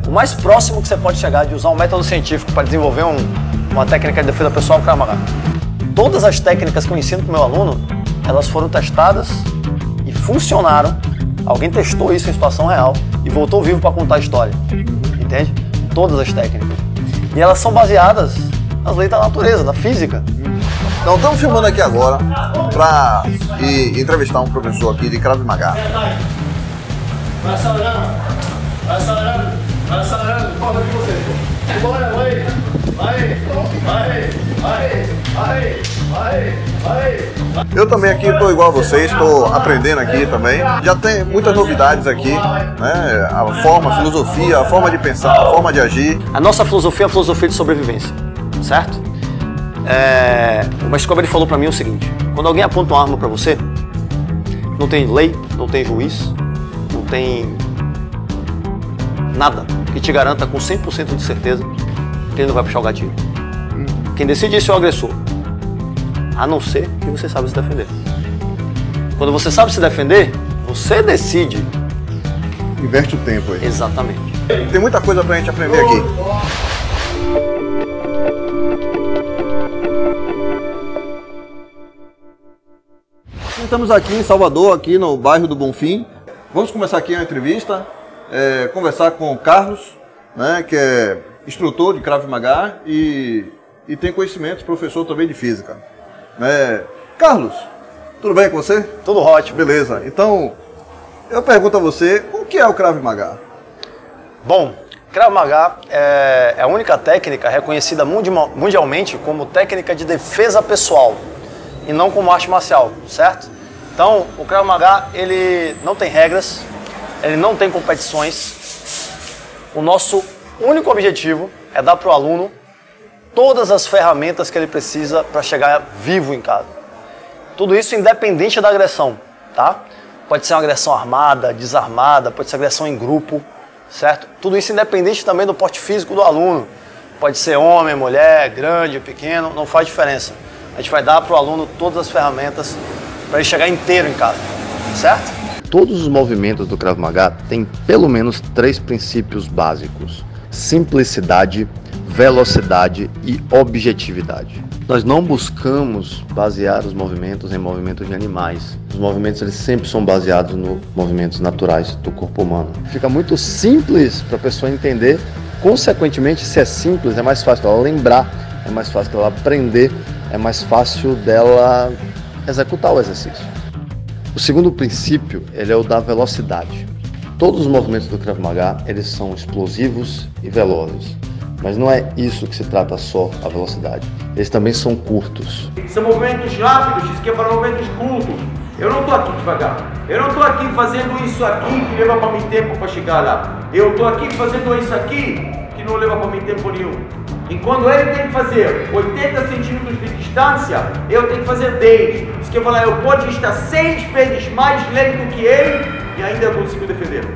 O mais próximo que você pode chegar de usar um método científico para desenvolver uma técnica de defesa pessoal é o Krav Maga. Todas as técnicas que eu ensino para o meu aluno, elas foram testadas e funcionaram. Alguém testou isso em situação real e voltou vivo para contar a história. Entende? Todas as técnicas. E elas são baseadas nas leis da natureza, da física. Então estamos filmando aqui agora para entrevistar um professor aqui de Krav Maga. Vai acelerando, vai acelerando, vai acelerando, corta de você. Bora, vai, vai. Eu também aqui estou igual a vocês, estou aprendendo aqui também. Já tem muitas novidades aqui, né? A forma, a filosofia, a forma de pensar, a forma de agir. A nossa filosofia é a filosofia de sobrevivência, certo? O mestre Cobra falou para mim o seguinte: quando alguém aponta uma arma para você, não tem lei, não tem juiz, não tem nada que te garanta com 100% de certeza que ele não vai puxar o gatilho. Quem decide isso é o agressor, a não ser que você sabe se defender. Quando você sabe se defender, você decide. Investe o tempo aí. Exatamente. Tem muita coisa pra gente aprender aqui. Estamos aqui em Salvador, aqui no bairro do Bonfim. Vamos começar aqui a entrevista, conversar com o Carlos, né, que é instrutor de Krav Maga e tem conhecimentos, professor também de física. Carlos, tudo bem com você? Tudo ótimo. Beleza. Então, eu pergunto a você, o que é o Krav Maga? Bom, Krav Maga é a única técnica reconhecida mundialmente como técnica de defesa pessoal e não como arte marcial, certo? Então, o Krav Maga, ele não tem regras, ele não tem competições. O nosso único objetivo é dar para o aluno todas as ferramentas que ele precisa para chegar vivo em casa. Tudo isso independente da agressão, tá? Pode ser uma agressão armada, desarmada, pode ser agressão em grupo, certo? Tudo isso independente também do porte físico do aluno. Pode ser homem, mulher, grande, pequeno, não faz diferença. A gente vai dar para o aluno todas as ferramentas para ele chegar inteiro em casa, certo? Todos os movimentos do Krav Maga têm pelo menos 3 princípios básicos: simplicidade, velocidade e objetividade. Nós não buscamos basear os movimentos em movimentos de animais. Os movimentos eles sempre são baseados nos movimentos naturais do corpo humano. Fica muito simples para a pessoa entender. Consequentemente, se é simples, é mais fácil dela lembrar, é mais fácil dela aprender, é mais fácil dela executar o exercício. O segundo princípio, ele é o da velocidade. Todos os movimentos do Krav Maga, eles são explosivos e velozes. Mas não é isso que se trata só a velocidade. Eles também são curtos. São movimentos rápidos, isso quer falar movimentos curtos. Eu não estou aqui devagar. Eu não estou aqui fazendo isso aqui que leva para mim tempo para chegar lá. Eu estou aqui fazendo isso aqui que não leva para mim tempo nenhum. Enquanto ele tem que fazer 80 centímetros de distância, eu tenho que fazer 10. Isso quer falar, eu posso estar 6 vezes mais lento que ele e ainda eu consigo defender.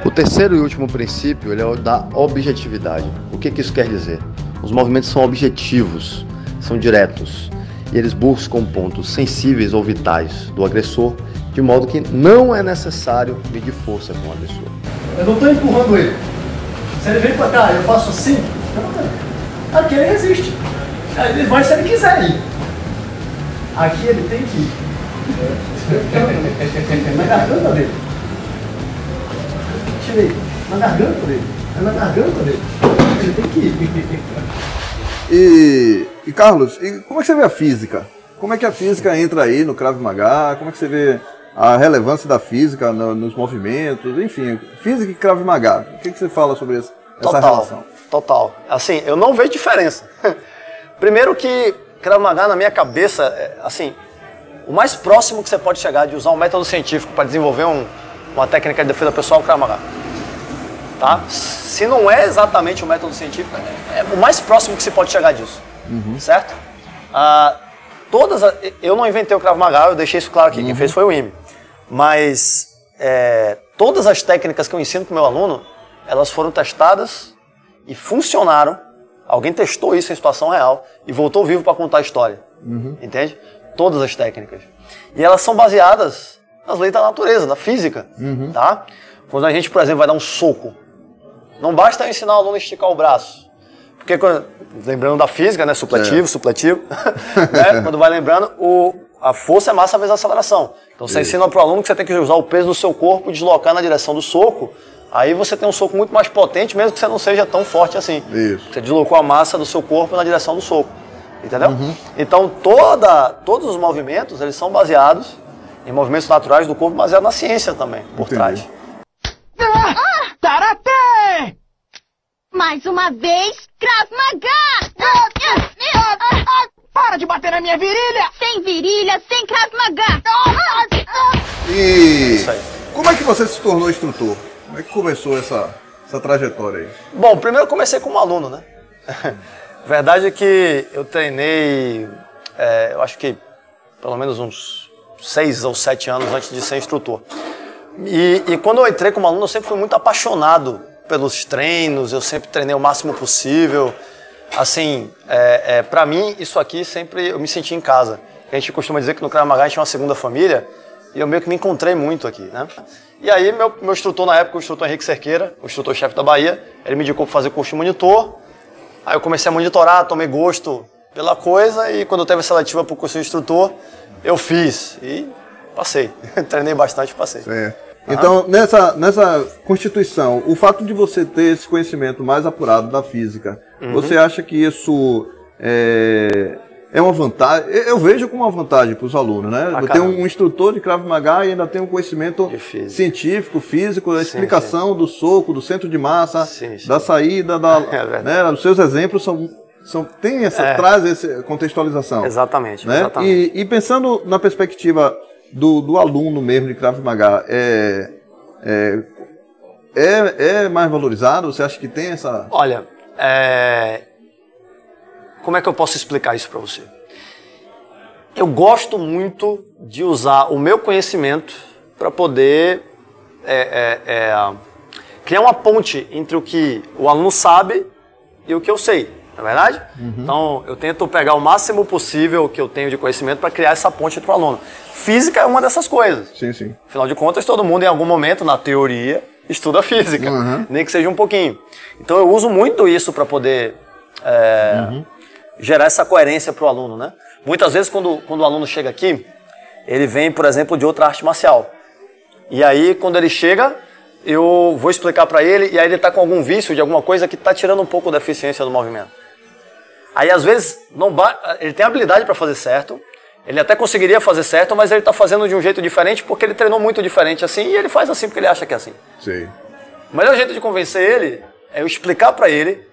O terceiro e último princípio, ele é o da objetividade. O que isso quer dizer? Os movimentos são objetivos, são diretos, e eles buscam pontos sensíveis ou vitais do agressor, de modo que não é necessário medir força com o agressor. Eu não estou empurrando ele. Se ele vem para cá, eu faço assim, aqui ele resiste. Ele vai se ele quiser ir. Aqui ele tem que ir. Na garganta dele. Tirei. Na garganta dele. É na garganta dele. Ele tem que ir. E Carlos, como é que você vê a física? Como é que a física entra aí no Krav Maga? Como é que você vê a relevância da física nos movimentos? Enfim, física e Krav Maga. O que você fala sobre essa relação? Total. Assim, eu não vejo diferença. Primeiro que Krav Maga, na minha cabeça, assim, o mais próximo que você pode chegar de usar um método científico para desenvolver uma técnica de defesa pessoal é o Krav Maga. Tá? Se não é exatamente um método científico, é o mais próximo que se pode chegar disso. Certo? Eu não inventei o Krav Maga, eu deixei isso claro aqui. Quem fez foi o IME. Mas todas as técnicas que eu ensino para o meu aluno, elas foram testadas e funcionaram. Alguém testou isso em situação real e voltou vivo para contar a história. Entende? Todas as técnicas. E elas são baseadas nas leis da natureza, da física. Tá? Quando a gente, por exemplo, vai dar um soco, Não basta eu ensinar o aluno a esticar o braço. Porque, lembrando da física, né? Supletivo, supletivo. Né? Quando vai lembrando, a força é massa vezes a aceleração. Então você ensina para o aluno que você tem que usar o peso do seu corpo e deslocar na direção do soco. Aí você tem um soco muito mais potente, mesmo que você não seja tão forte assim. Isso. Você deslocou a massa do seu corpo na direção do soco. Entendeu? Então todos os movimentos, eles são baseados em movimentos naturais do corpo, baseado na ciência também, por trás. Karatê! Mais uma vez, Krav Maga! Para de bater na minha virilha! Sem virilha, sem Krav Maga! E Isso aí. como é que você se tornou instrutor? Como é que começou essa trajetória aí? Bom, primeiro eu comecei como aluno, né? Verdade é que eu treinei, eu acho que pelo menos uns 6 ou 7 anos antes de ser instrutor. E quando eu entrei como aluno, eu sempre fui muito apaixonado pelos treinos, eu sempre treinei o máximo possível. Assim, pra mim, isso aqui sempre eu me senti em casa. A gente costuma dizer que no Krav Maga a gente é uma segunda família, e eu meio que me encontrei muito aqui, né? E aí, meu instrutor na época, o instrutor Henrique Cerqueira, o instrutor-chefe da Bahia, ele me indicou para fazer curso de monitor. Aí eu comecei a monitorar, tomei gosto pela coisa, e quando eu teve a seletiva para o curso de instrutor, eu fiz e passei. Treinei bastante e passei. Então, nessa constituição, o fato de você ter esse conhecimento mais apurado da física, você acha que isso é uma vantagem? Eu vejo como uma vantagem para os alunos, né? Ter um instrutor de Krav Maga e ainda tem um conhecimento científico, físico, a explicação do soco, do centro de massa, da saída, né? Os seus exemplos traz essa contextualização. Exatamente, né? exatamente. E pensando na perspectiva do aluno mesmo de Krav Maga, é mais valorizado? Você acha que tem essa... Olha, como é que eu posso explicar isso para você? Eu gosto muito de usar o meu conhecimento para poder criar uma ponte entre o que o aluno sabe e o que eu sei, não é verdade? Então, eu tento pegar o máximo possível que eu tenho de conhecimento para criar essa ponte entre o aluno. Física é uma dessas coisas. Sim. Afinal de contas, todo mundo em algum momento, na teoria, estuda física, nem que seja um pouquinho. Então, eu uso muito isso para poder gerar essa coerência para o aluno, né? Muitas vezes, quando o aluno chega aqui, ele vem, por exemplo, de outra arte marcial. E aí, quando ele chega, eu vou explicar para ele, e aí ele está com algum vício de alguma coisa que está tirando um pouco da eficiência do movimento. Aí, às vezes, ele tem habilidade para fazer certo, ele até conseguiria fazer certo, mas ele está fazendo de um jeito diferente porque ele treinou muito diferente assim, e ele faz assim porque ele acha que é assim. Sim. O melhor jeito de convencer ele é eu explicar para ele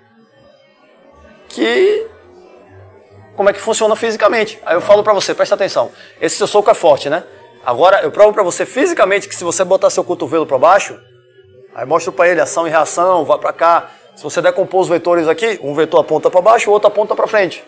como é que funciona fisicamente. Aí eu falo para você, presta atenção, esse seu soco é forte, né? Agora eu provo para você fisicamente que se você botar seu cotovelo para baixo, aí mostro para ele ação e reação, vai para cá. Se você decompor os vetores aqui, um vetor aponta para baixo, o outro aponta para frente.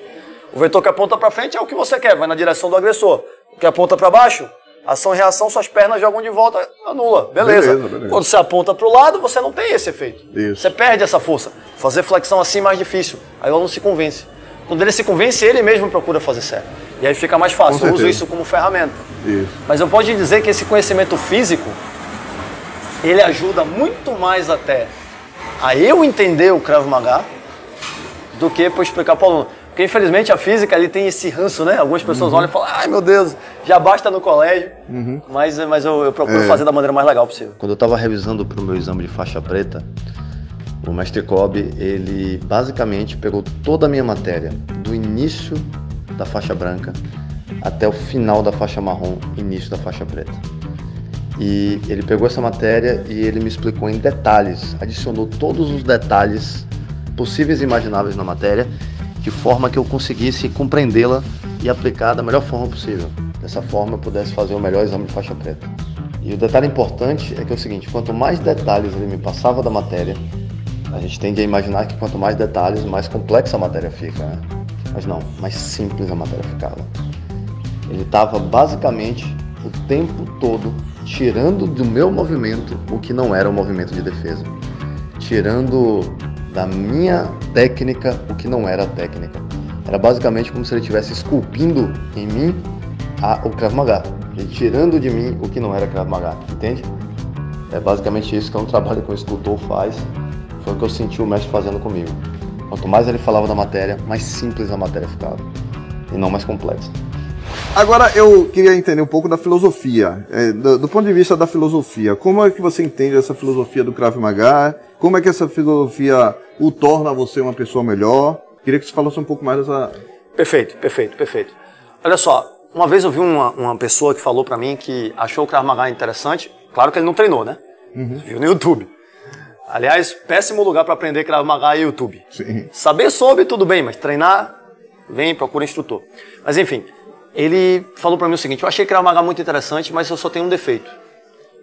O vetor que aponta para frente é o que você quer, vai na direção do agressor. O que aponta para baixo, ação e reação, suas pernas jogam de volta, anula. Beleza. Quando você aponta para o lado, você não tem esse efeito. Isso. Você perde essa força. Fazer flexão assim é mais difícil. Aí o aluno se convence. Quando ele se convence, ele mesmo procura fazer certo. E aí fica mais fácil. Eu uso isso como ferramenta. Isso. Mas eu posso dizer que esse conhecimento físico, ele ajuda muito mais até a eu entender o Krav Maga do que para explicar para o aluno. Porque, infelizmente, a física ele tem esse ranço, né? Algumas pessoas olham e falam, ai meu Deus, já basta no colégio. Mas eu procuro fazer da maneira mais legal possível. Quando eu estava revisando para o meu exame de faixa preta, o mestre Kobe, ele basicamente pegou toda a minha matéria, do início da faixa branca até o final da faixa marrom, início da faixa preta. E ele pegou essa matéria e ele me explicou em detalhes, adicionou todos os detalhes possíveis e imagináveis na matéria, de forma que eu conseguisse compreendê-la e aplicar da melhor forma possível. Dessa forma eu pudesse fazer o melhor exame de faixa preta. E o detalhe importante é que é o seguinte, quanto mais detalhes ele me passava da matéria, a gente tende a imaginar que quanto mais detalhes, mais complexa a matéria fica, né? Mas não, mais simples a matéria ficava. Ele estava basicamente o tempo todo tirando do meu movimento o que não era o movimento de defesa. Tirando da minha técnica o que não era a técnica. Era basicamente como se ele estivesse esculpindo em mim o Krav Maga. Ele tirando de mim o que não era Krav Maga, entende? É basicamente isso que um trabalho que um escultor faz Foi o que eu senti o mestre fazendo comigo. Quanto mais ele falava da matéria, mais simples a matéria ficava. E não mais complexa. Agora eu queria entender um pouco da filosofia. Do ponto de vista da filosofia, como é que você entende essa filosofia do Krav Maga? Como é que essa filosofia o torna você uma pessoa melhor? Queria que você falasse um pouco mais dessa... Perfeito. Olha só, uma vez eu vi uma pessoa que falou pra mim que achou o Krav Maga interessante. Claro que ele não treinou, né? Viu no YouTube. Aliás, péssimo lugar para aprender Krav Maga é YouTube. Sim. Saber sobre, tudo bem, mas treinar, vem, procura instrutor. Mas enfim, ele falou para mim o seguinte: eu achei Krav Maga muito interessante, mas eu só tenho um defeito.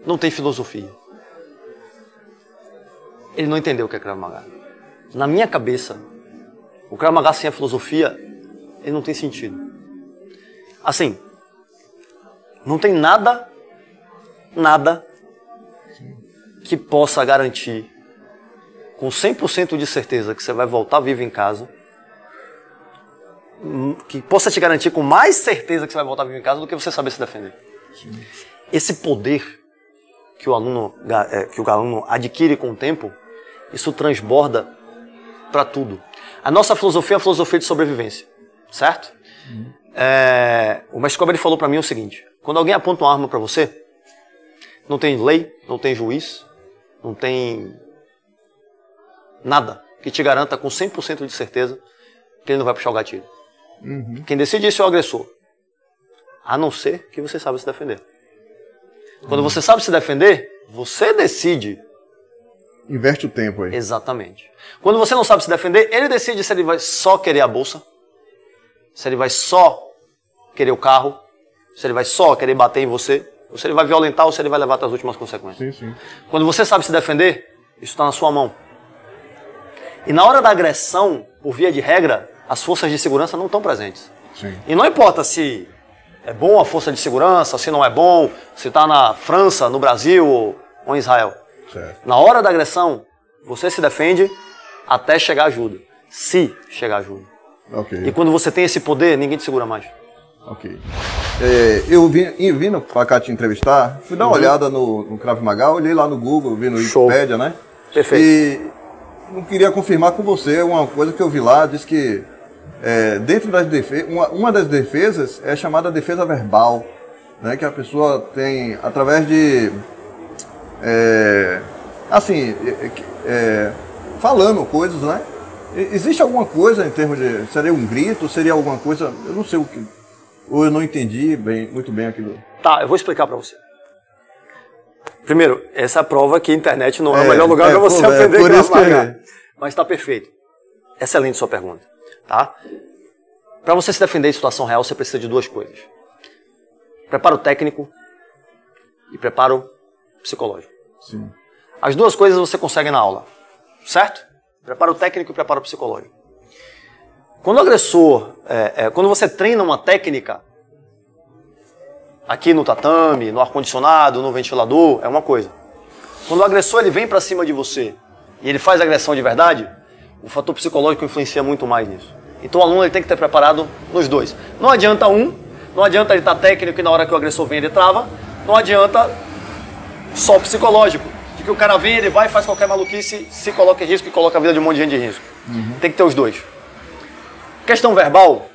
Não tem filosofia. Ele não entendeu o que é Krav Maga. Na minha cabeça, o Krav Maga sem a filosofia, ele não tem sentido. Assim, não tem nada que possa garantir com 100% de certeza que você vai voltar vivo em casa, que possa te garantir com mais certeza que você vai voltar vivo em casa do que você saber se defender. Sim. Esse poder que o aluno adquire com o tempo, isso transborda para tudo. A nossa filosofia é a filosofia de sobrevivência, certo? O mestre Cobra falou para mim o seguinte: quando alguém aponta uma arma para você, não tem lei, não tem juiz, não tem nada que te garanta com 100% de certeza que ele não vai puxar o gatilho. Quem decide isso é o agressor. A não ser que você saiba se defender. Quando você sabe se defender, você decide. Inverte o tempo aí. Exatamente. Quando você não sabe se defender, ele decide se ele vai só querer a bolsa, se ele vai só querer o carro, se ele vai só querer bater em você, ou se ele vai violentar ou se ele vai levar até as últimas consequências. Sim. Quando você sabe se defender, isso está na sua mão. E na hora da agressão, por via de regra, as forças de segurança não estão presentes. Sim. E não importa se é bom a força de segurança, se não é bom, se está na França, no Brasil ou em Israel. Certo. Na hora da agressão, você se defende até chegar ajuda. Se chegar ajuda. Okay. E quando você tem esse poder, ninguém te segura mais. Ok. Eu vindo pra cá te entrevistar, fui dar uma olhada no Krav Maga, olhei lá no Google, vi no Wikipedia, né? Perfeito. E não queria confirmar com você uma coisa que eu vi lá, diz que dentro das defesas, uma das defesas é chamada defesa verbal, né? Que a pessoa tem, através de, falando coisas, né? Existe alguma coisa em termos de, seria um grito, seria alguma coisa, eu não sei o que, ou eu não entendi muito bem aquilo. Tá, eu vou explicar pra você. Primeiro, essa prova que a internet não é o melhor lugar para você aprender Krav Maga. Mas está perfeito. Excelente sua pergunta. Tá? Para você se defender em situação real, você precisa de duas coisas: preparo técnico e preparo psicológico. Sim. As duas coisas você consegue na aula, certo? Preparo técnico e preparo psicológico. Quando o agressor, quando você treina uma técnica, aqui no tatame, no ar-condicionado, no ventilador, é uma coisa. Quando o agressor ele vem para cima de você e ele faz agressão de verdade, o fator psicológico influencia muito mais nisso. Então o aluno ele tem que ter preparado nos dois. Não adianta não adianta ele estar técnico e na hora que o agressor vem ele trava, não adianta só o psicológico, de que o cara vem, ele vai, faz qualquer maluquice, se coloca em risco e coloca a vida de um monte de gente em risco. Tem que ter os dois. Questão verbal,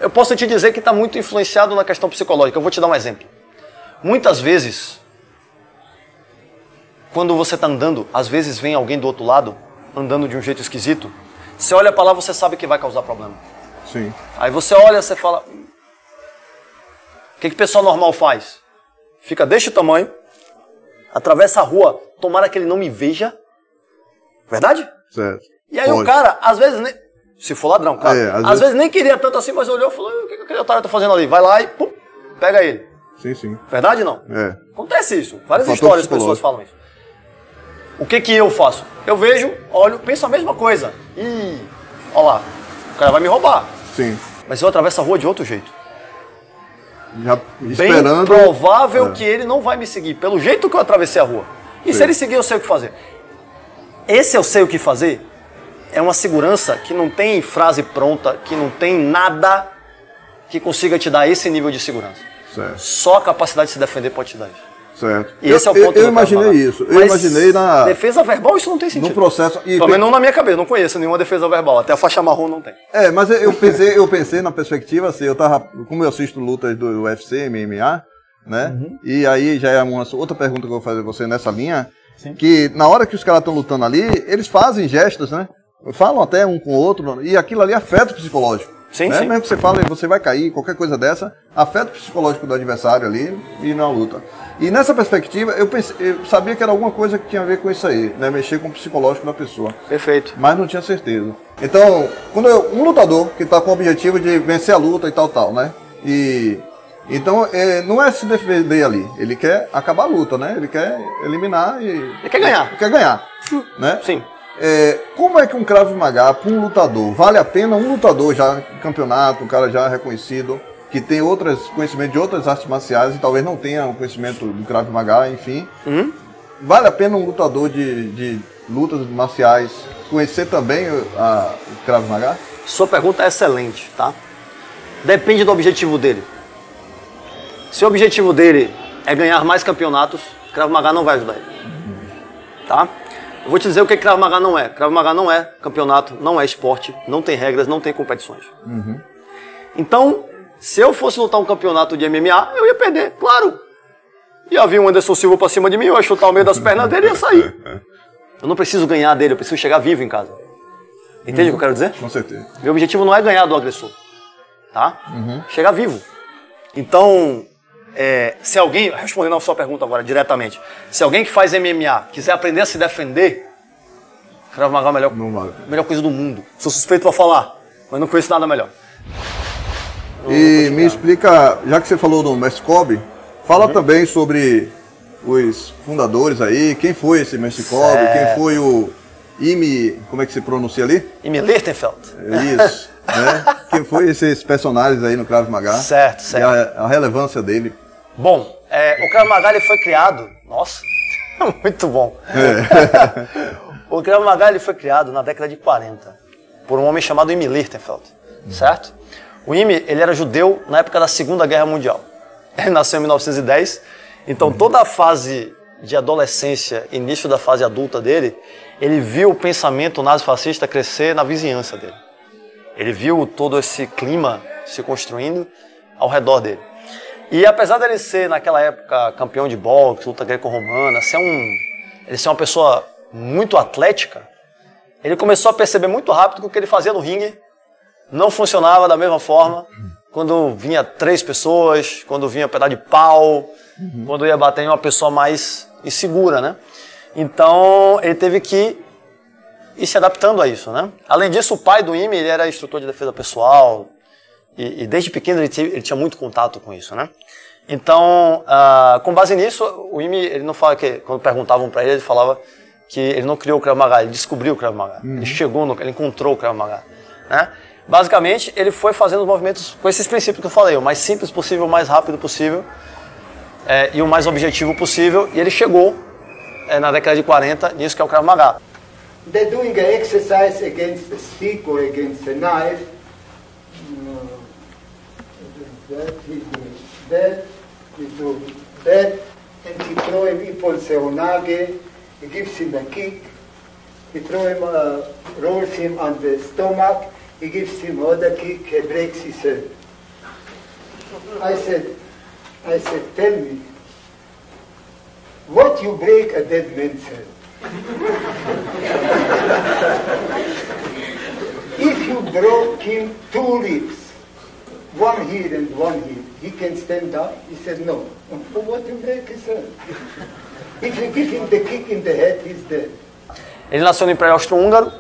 eu posso te dizer que está muito influenciado na questão psicológica. Eu vou te dar um exemplo. Muitas vezes, quando você está andando, às vezes vem alguém do outro lado, andando de um jeito esquisito, você olha para lá, você sabe que vai causar problema. Sim. Aí você olha, você fala... O que o pessoal normal faz? Fica deste tamanho, atravessa a rua, tomara que ele não me veja. Verdade? Certo. E aí o cara, às vezes... Se for ladrão, claro. Às vezes nem queria tanto assim, mas olhou e falou: o que aquele otário tá fazendo ali? Vai lá e pum, pega ele. Sim. Verdade ou não? Acontece isso. Várias histórias as pessoas falam isso. O que eu faço? Eu vejo, olho, penso a mesma coisa. Olha lá, o cara vai me roubar. Sim. Mas eu atravesso a rua de outro jeito. Já esperando. Bem provável que ele não vai me seguir, pelo jeito que eu atravessei a rua. E se ele seguir, eu sei o que fazer. Esse eu sei o que fazer é uma segurança que não tem frase pronta, que não tem nada que consiga te dar esse nível de segurança. Certo. Só a capacidade de se defender pode te dar isso. Certo. E esse é o ponto eu do imaginei Krav Maga. isso. Eu Mas imaginei na... defesa verbal, isso não tem sentido. No processo... Pelo menos não na minha cabeça, não conheço nenhuma defesa verbal. Até a faixa marrom não tem. Mas eu pensei na perspectiva, assim, como eu assisto lutas do UFC, MMA, né? E aí já é uma outra pergunta que eu vou fazer a você nessa linha, que na hora que os caras estão lutando ali, eles fazem gestos, né? Falam até um com o outro, e aquilo ali afeta o psicológico. Sim, né? sim. Mesmo que você fale, você vai cair, qualquer coisa dessa, afeta o psicológico do adversário ali e na luta. E nessa perspectiva, eu sabia que era alguma coisa que tinha a ver com isso aí, né? Mexer com o psicológico da pessoa. Perfeito. Mas não tinha certeza. Então, um lutador que está com o objetivo de vencer a luta e tal, né? Então, não é se defender ali. Ele quer acabar a luta, né? Ele quer eliminar e... Ele quer ganhar. Ele quer ganhar, né? Sim. Como é que um Krav Maga para um lutador, vale a pena um lutador já em campeonato, um cara já reconhecido, que tem conhecimento de outras artes marciais e talvez não tenha o conhecimento do Krav Maga, enfim. Vale a pena um lutador de lutas marciais conhecer também o Krav Maga? Sua pergunta é excelente, tá? Depende do objetivo dele. Se o objetivo dele é ganhar mais campeonatos, Krav Maga não vai ajudar ele. Tá? Eu vou te dizer o que Krav Maga não é. Krav Maga não é campeonato, não é esporte, não tem regras, não tem competições. Então, se eu fosse lutar um campeonato de MMA, eu ia perder, claro. Ia vir um Anderson Silva pra cima de mim, eu ia chutar o meio das pernas dele e ia sair. Eu não preciso ganhar dele, eu preciso chegar vivo em casa. Entende o que eu quero dizer? Com certeza. Meu objetivo não é ganhar do agressor. Tá? Chegar vivo. Então, se alguém, respondendo a sua pergunta agora diretamente, se alguém que faz MMA quiser aprender a se defender, Krav Maga é a melhor coisa do mundo. Sou suspeito pra falar, mas não conheço nada melhor. E me explica, já que você falou do Mestre Kobe, fala também sobre os fundadores aí, quem foi esse Mestre Kobe, quem foi o Imi, como é que se pronuncia ali? Imi Lichtenfeld. Isso, né? Quem foi esses personagens aí no Krav Maga? Certo. E a relevância dele. Bom, o Krav Maga ele foi criado, nossa, muito bom. O Krav Maga ele foi criado na década de 40 por um homem chamado Imi Lichtenfeld, certo? O Imi, ele era judeu na época da Segunda Guerra Mundial. Ele nasceu em 1910, então toda a fase de adolescência, início da fase adulta dele, ele viu o pensamento nazifascista crescer na vizinhança dele. Ele viu todo esse clima se construindo ao redor dele. E apesar dele ser, naquela época, campeão de boxe, luta greco-romana, ele ser uma pessoa muito atlética, ele começou a perceber muito rápido que o que ele fazia no ringue não funcionava da mesma forma quando vinha 3 pessoas, quando vinha um pedaço de pau, quando ia bater em uma pessoa mais insegura, né? Então, ele teve que ir se adaptando a isso, né? Além disso, o pai do Imi, ele era instrutor de defesa pessoal e desde pequeno ele tinha muito contato com isso, né? Então, com base nisso, o Imi, ele não fala que, quando perguntavam para ele falava que ele não criou o Krav Maga, ele descobriu o Krav Maga. Ele ele encontrou o Krav Maga, né? Basicamente, ele foi fazendo os movimentos com esses princípios que eu falei, o mais simples possível, o mais rápido possível e o mais objetivo possível. E ele chegou, na década de 40, nisso que é o Krav Maga. They're doing an exercise against a stick or against a knife. That, he do that, and he throw him, he pulls a onage, he gives him a kick, he throw him, rolls him on the stomach, he gives him another kick, he breaks his head. I said, tell me, what you break a dead man's head? If you broke him 2 ribs, one here and one here, he can stand up? He said, no. For what you break his head? If you give him the kick in the head, he's dead. Ele nasceu no Império Austro-Húngaro,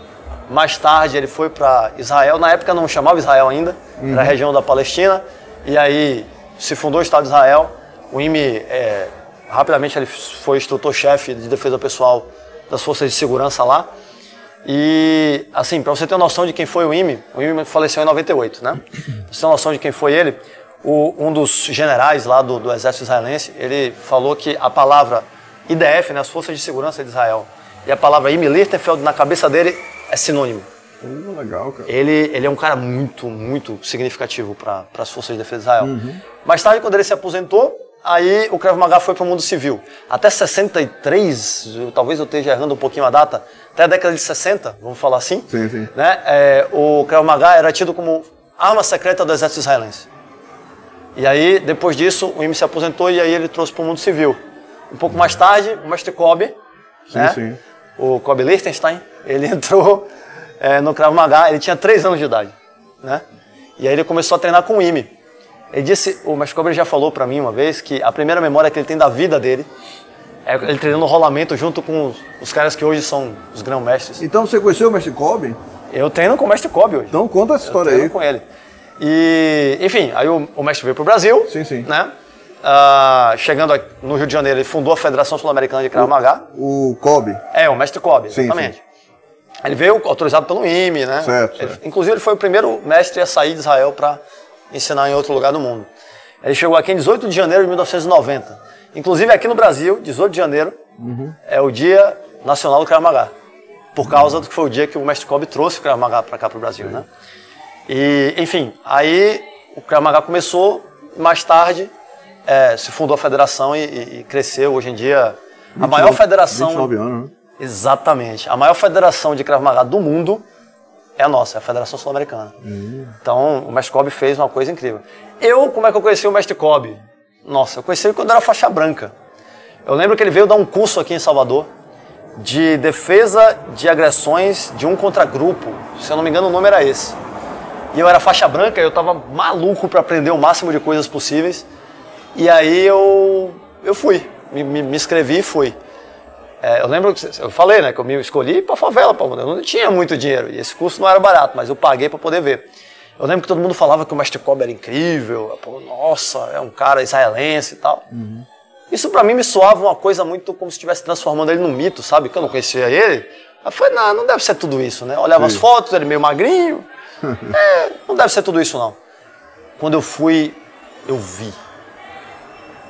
mais tarde ele foi para Israel, na época não chamava Israel ainda, era a região da Palestina, e aí se fundou o Estado de Israel. O Imi, rapidamente ele foi instrutor-chefe de defesa pessoal das forças de segurança lá. E, assim, para você ter uma noção de quem foi o Imi faleceu em 98, né? Pra você ter uma noção de quem foi ele, um dos generais lá do exército israelense, ele falou que a palavra IDF, né, as forças de segurança de Israel, e a palavra Imi Lichtenfeld na cabeça dele é sinônimo. Legal, cara. Ele é um cara muito, muito significativo para as forças de defesa de Israel. Mais tarde, quando ele se aposentou, aí o Krav Maga foi para o mundo civil. Até 63, talvez eu esteja errando um pouquinho a data, até a década de 60, vamos falar assim. Sim, sim. Né? O Krav Maga era tido como arma secreta do exército israelense. E aí, depois disso, o IME se aposentou e aí ele trouxe para o mundo civil. Um pouco mais tarde, o mestre Kobe, né? O Kobe Lichtenstein, ele entrou no Krav Maga, ele tinha 3 anos de idade. Né? E aí ele começou a treinar com o IME. Ele disse, o mestre Kobe já falou para mim uma vez que a primeira memória que ele tem da vida dele é ele treinando rolamento junto com os caras que hoje são os grão-mestres. Então você conheceu o mestre Kobe? Eu treino com o mestre Kobe hoje. Então conta essa história aí. Com ele. E, enfim, aí o mestre veio para o Brasil. Sim, sim. Né? Chegando no Rio de Janeiro, ele fundou a Federação Sul-Americana de Krav Maga. O Kobe? O mestre Kobe, exatamente. Sim. Ele veio autorizado pelo IME, né? Certo. Inclusive, ele foi o primeiro mestre a sair de Israel para ensinar em outro lugar do mundo. Ele chegou aqui em 18 de janeiro de 1990. Inclusive, aqui no Brasil, 18 de janeiro, é o Dia Nacional do Krav Maga. Por causa do que foi o dia que o mestre Kobe trouxe o Krav Maga para cá, para o Brasil, né? E, enfim, aí o Krav Maga começou, mais tarde se fundou a federação e cresceu. Hoje em dia, a maior federação... 29 anos, né? Exatamente. A maior federação de Krav Maga do mundo é a nossa, é a Federação Sul-Americana. Então, o mestre Kobe fez uma coisa incrível. Como é que eu conheci o mestre Kobe? Nossa, eu conheci ele quando era faixa branca. Eu lembro que ele veio dar um curso aqui em Salvador de defesa de agressões de um contra grupo. Se eu não me engano, o nome era esse. E eu era faixa branca, eu estava maluco para aprender o máximo de coisas possíveis. E aí eu fui, me inscrevi e fui. Eu lembro que eu falei, né, que eu me escolhi para favela, eu não tinha muito dinheiro e esse curso não era barato, mas eu paguei para poder ver. Eu lembro que todo mundo falava que o mestre Kobe era incrível, nossa, é um cara israelense e tal. Isso para mim me soava uma coisa muito como se estivesse transformando ele num mito, sabe? Que eu não conhecia ele. Eu falei, não deve ser tudo isso, né? Olhava as fotos, ele meio magrinho. Não deve ser tudo isso, não. Quando eu fui, eu vi.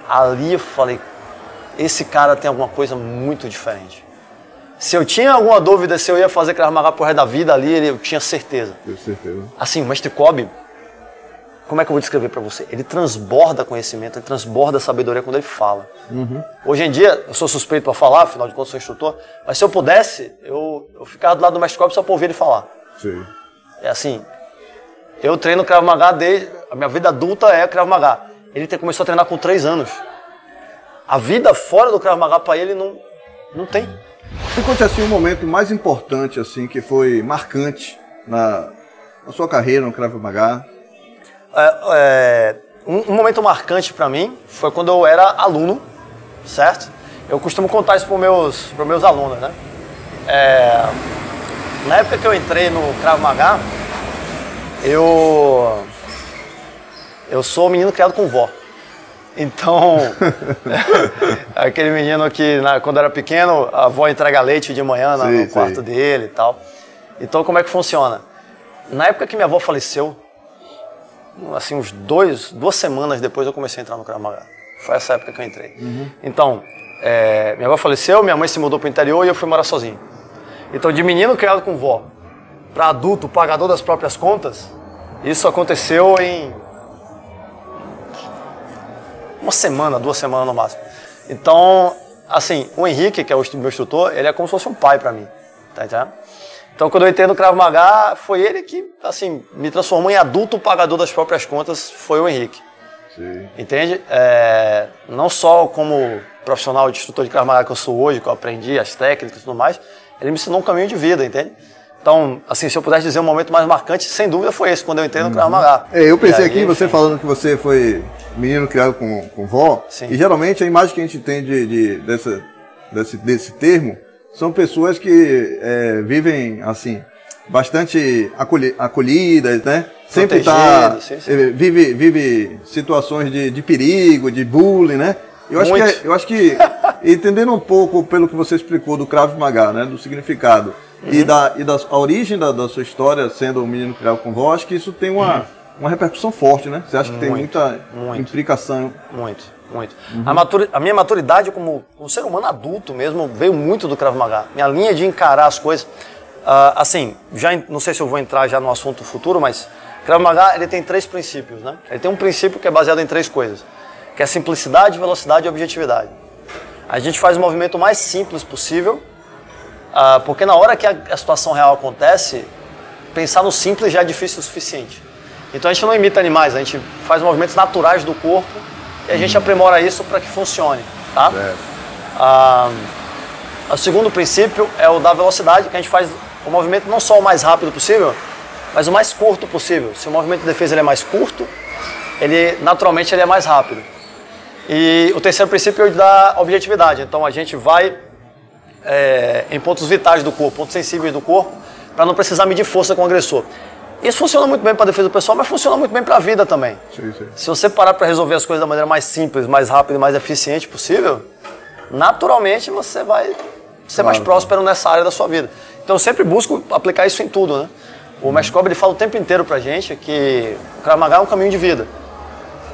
Ali eu falei, esse cara tem alguma coisa muito diferente. Se eu tinha alguma dúvida se eu ia fazer Krav Maga pro resto da vida ali, eu tinha certeza. Tenho certeza. Assim, o mestre Kobe, como é que eu vou descrever para você? Ele transborda conhecimento, ele transborda sabedoria quando ele fala. Hoje em dia, eu sou suspeito para falar, afinal de contas sou instrutor, mas se eu pudesse, eu ficava do lado do mestre Kobe só para ouvir ele falar. Sim. É assim, eu treino Krav Maga desde... A minha vida adulta é Krav Maga. Ele começou a treinar com 3 anos. A vida fora do Krav Maga para ele não tem. Me conte assim um momento mais importante, assim, que foi marcante na sua carreira no Krav Maga. Um momento marcante para mim foi quando eu era aluno, certo? Eu costumo contar isso para meus alunos, né? Na época que eu entrei no Krav Maga, eu sou um menino criado com vó. Então, aquele menino que quando era pequeno, a avó entrega leite de manhã no quarto dele e tal. Então, como é que funciona? Na época que minha avó faleceu, assim, uns 2 semanas depois eu comecei a entrar no Krav Maga. Foi essa época que eu entrei. Então, minha avó faleceu, minha mãe se mudou para o interior e eu fui morar sozinho. Então, de menino criado com vó para adulto, pagador das próprias contas, isso aconteceu em 1 semana, 2 semanas no máximo. Então, assim, o Henrique, que é o meu instrutor, ele é como se fosse um pai para mim, tá entendendo? Então, quando eu entrei no Krav Maga, foi ele que, assim, me transformou em adulto pagador das próprias contas, foi o Henrique. Sim. Entende? Não só como profissional de instrutor de Krav Maga que eu sou hoje, que eu aprendi as técnicas e tudo mais, ele me ensinou um caminho de vida, entende? Então, assim, se eu pudesse dizer um momento mais marcante, sem dúvida foi esse, quando eu entrei no Krav Maga. Eu pensei aqui, você falando que você foi menino criado com vó, Sim. E geralmente a imagem que a gente tem desse termo são pessoas que vivem, assim, bastante acolhidas, né? Sempre vive situações de perigo, de bullying, né? Eu acho que entendendo um pouco pelo que você explicou do Krav Maga, né, do significado e da origem da sua história, sendo um menino criado com vó, acho que isso tem uma repercussão forte, né? Você acha que tem muita implicação? Muito. A minha maturidade como ser humano adulto mesmo veio muito do Krav Maga. Minha linha de encarar as coisas, assim, não sei se eu vou entrar já no assunto futuro, mas Krav Maga ele tem 3 princípios, né? Ele tem um princípio que é baseado em 3 coisas, que é simplicidade, velocidade e objetividade. A gente faz o movimento mais simples possível, porque na hora que a situação real acontece, pensar no simples já é difícil o suficiente. Então a gente não imita animais, a gente faz movimentos naturais do corpo e a gente aprimora isso para que funcione, tá? O segundo princípio é o da velocidade, que a gente faz o movimento não só o mais rápido possível, mas o mais curto possível. Se o movimento de defesa ele é mais curto, naturalmente ele é mais rápido. E o terceiro princípio é o da objetividade. Então a gente vai em pontos vitais do corpo, pontos sensíveis do corpo, para não precisar medir força com o agressor. Isso funciona muito bem para a defesa pessoal, mas funciona muito bem para a vida também. Sim. Se você parar para resolver as coisas da maneira mais simples, mais rápida e mais eficiente possível, naturalmente você vai ser mais próspero nessa área da sua vida. Então eu sempre busco aplicar isso em tudo, né? O Mestre Cobra, ele fala o tempo inteiro pra gente que o Krav Maga é um caminho de vida.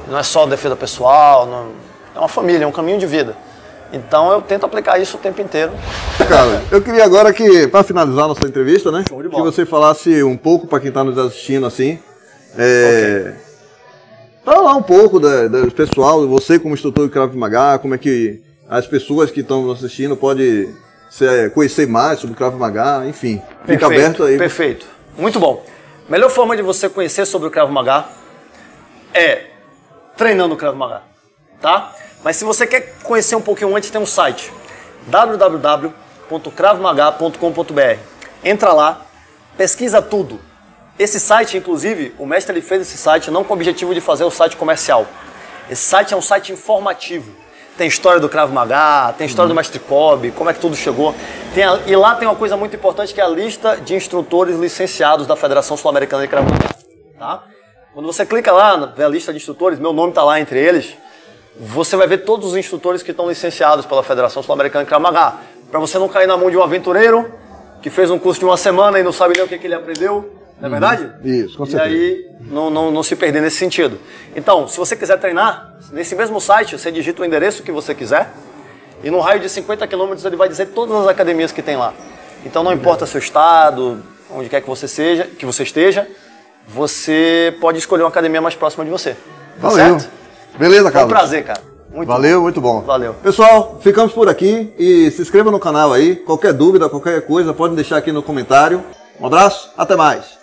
Não é só defesa pessoal, é uma família, é um caminho de vida. Então eu tento aplicar isso o tempo inteiro. Cara, eu queria agora que, para finalizar nossa entrevista, né? Show de bola. Que você falasse um pouco para quem está nos assistindo, assim. Falar um pouco do pessoal, você como instrutor de Krav Maga, como é que as pessoas que estão nos assistindo podem conhecer mais sobre Krav Maga, enfim. Fica aberto aí. Perfeito. Muito bom. Melhor forma de você conhecer sobre o Krav Maga é treinando o Krav Maga, tá? Mas se você quer conhecer um pouquinho antes, tem um site www.kravmaga.com.br. Entra lá, pesquisa tudo. Esse site, inclusive, o mestre ele fez esse site não com o objetivo de fazer o site comercial. Esse site é um site informativo. Tem história do Krav Maga, tem história do Mestre Kobe, como é que tudo chegou. E lá tem uma coisa muito importante que é a lista de instrutores licenciados da Federação Sul-Americana de Krav Maga. Tá? Quando você clica lá na lista de instrutores, meu nome está lá entre eles, você vai ver todos os instrutores que estão licenciados pela Federação Sul-Americana de Krav Maga. Para você não cair na mão de um aventureiro que fez um curso de uma semana e não sabe nem o que ele aprendeu. Não é verdade? Isso, com certeza. E aí não se perder nesse sentido. Então, se você quiser treinar, nesse mesmo site você digita o endereço que você quiser e no raio de 50 km ele vai dizer todas as academias que tem lá. Então não importa seu estado, onde quer que você esteja, você pode escolher uma academia mais próxima de você. Tá certo? Beleza, Carlos. Foi um prazer, cara. Valeu, muito bom. Valeu. Pessoal, ficamos por aqui e se inscreva no canal aí. Qualquer dúvida, qualquer coisa, pode deixar aqui no comentário. Um abraço, até mais.